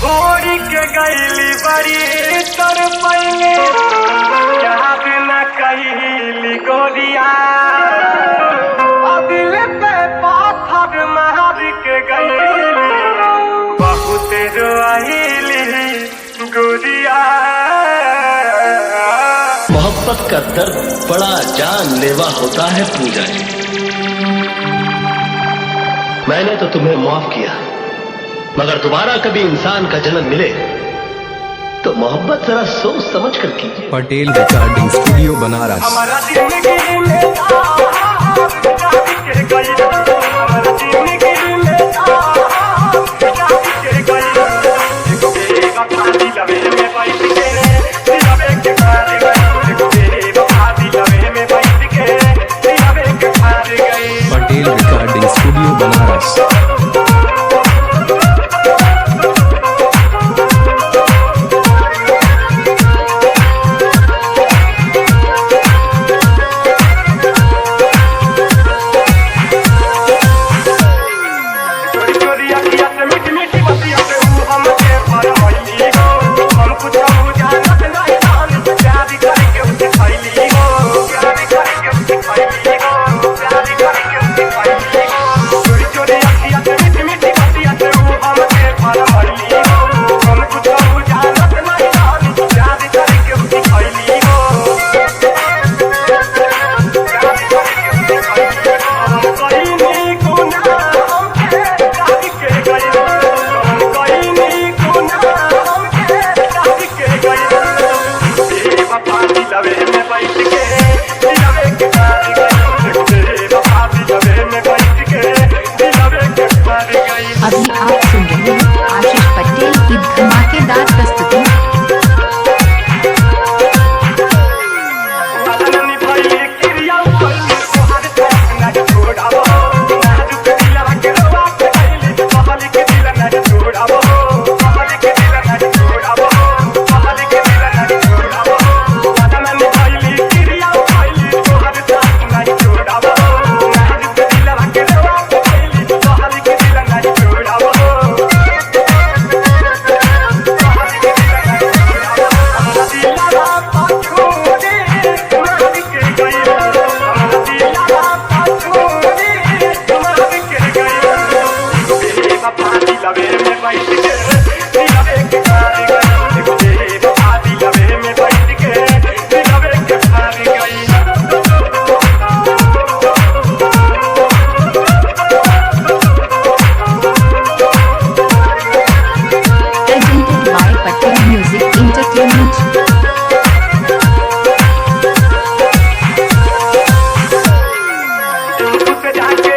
छोड़ी के गईली बड़ी तर पहले याद न कहली गोरिया दिल पे पाथर मार के गईली बहुत रोइली गोरिया। मोहब्बत का दर्द बड़ा जानलेवा होता है पूजा जी। मैंने तो तुम्हें माफ किया, मगर दोबारा कभी इंसान का जन्म मिले तो मोहब्बत जरा सोच समझ कर कीजिए। Patel recording studio Banaras. हमारा जिंदगी में पटेल रिकॉर्डिंग स्टूडियो बनारस। अभी आप सुन रहे हैं आशीष पटेल की धमाकेदार प्रस्तुति। जाके